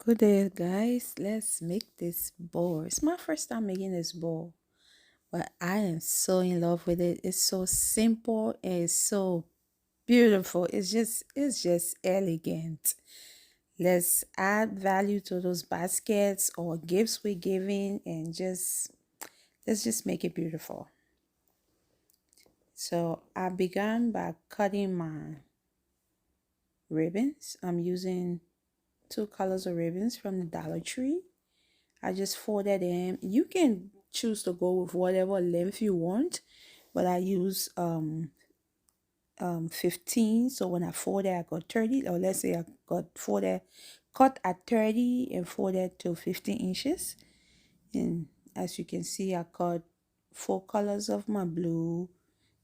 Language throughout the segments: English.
Good day, guys. Let's make this bowl. It's my first time making this bowl, but I am so in love with it. It's so simple and it's so beautiful. It's just elegant. Let's add value to those baskets or gifts we're giving and let's just make it beautiful. So I began by cutting my ribbons. I'm using two colors of ribbons from the Dollar Tree. I just folded them. You can choose to go with whatever length you want, but I use 15. So when I folded, I got 30, or let's say I got folded, cut at 30 and folded to 15 inches. And as you can see, I cut 4 colors of my blue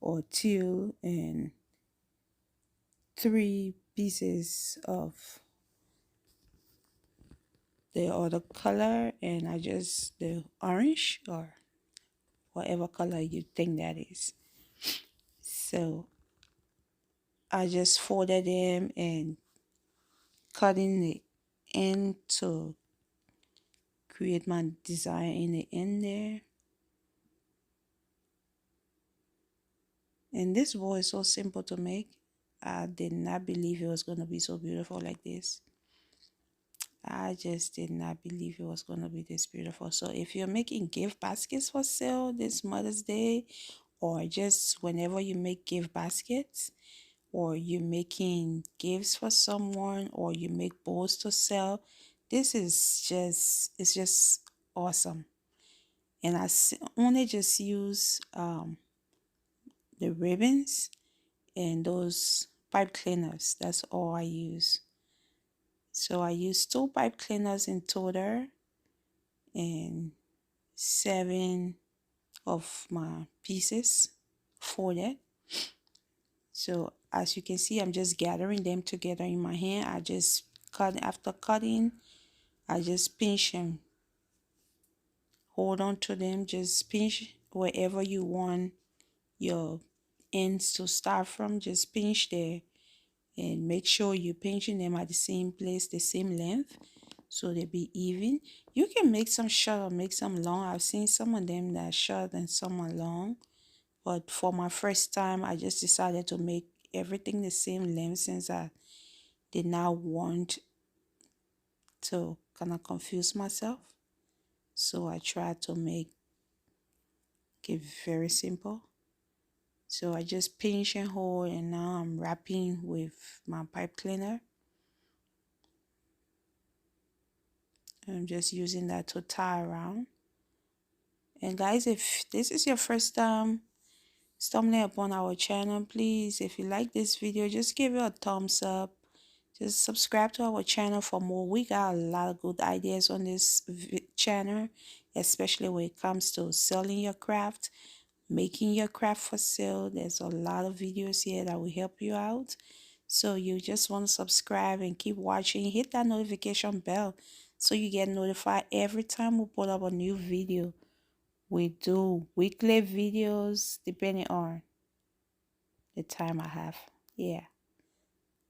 or teal and 3 pieces of the other color, and I just the orange or whatever color you think that is. So I just folded them and cutting the end to create my design in the end there. And this bowl is so simple to make. I did not believe it was going to be so beautiful like this. I just did not believe it was going to be this beautiful. So if you're making gift baskets for sale this Mother's Day, or just whenever you make gift baskets, or you're making gifts for someone, or you make bowls to sell, this is it's just awesome. And only just use the ribbons and those pipe cleaners. That's all I use. So I use 2 pipe cleaners in total and 7 of my pieces folded. So as you can see, I'm just gathering them together in my hand. I just cut. After cutting, I just pinch them, hold on to them, just pinch wherever you want your ends to start from. Just pinch there and make sure you're pinching them at the same place, the same length, so they be even. You can make some short or make some long. I've seen some of them that are short and some are long, but for my first time I just decided to make everything the same length, since I did not want to kind of confuse myself. So I tried to make it very simple. So I just pinch and hold, and now I'm wrapping with my pipe cleaner. I'm just using that to tie around. And guys, if this is your first time stumbling upon our channel, please, if you like this video, just give it a thumbs up. Just subscribe to our channel for more. We got a lot of good ideas on this channel, especially when it comes to selling your craft, making your craft for sale. There's a lot of videos here that will help you out. So you just want to subscribe and keep watching. Hit that notification bell so you get notified every time we put up a new video. We do weekly videos depending on the time I have. Yeah.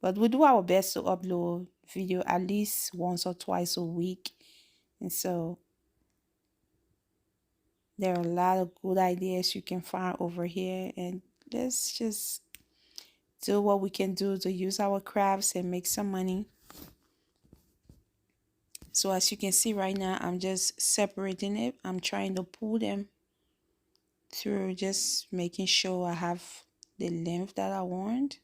But we do our best to upload video at least once or twice a week. And so there are a lot of good ideas you can find over here. And let's just do what we can do to use our crafts and make some money. So as you can see right now, I'm just separating it. I'm trying to pull them through, just making sure I have the length that I want.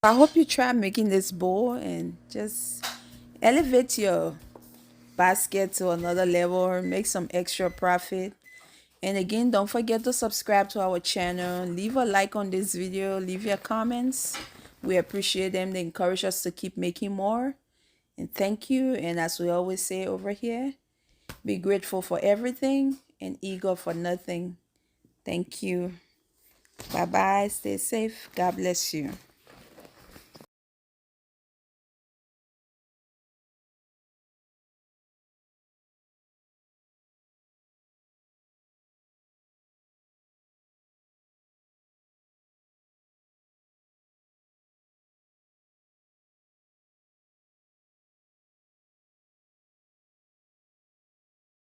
I hope you try making this bowl and just elevate your basket to another level, make some extra profit. And again, don't forget to subscribe to our channel, leave a like on this video, leave your comments. We appreciate them. They encourage us to keep making more. And thank you. And as we always say over here, be grateful for everything and eager for nothing. Thank you. Bye bye. Stay safe. God bless you.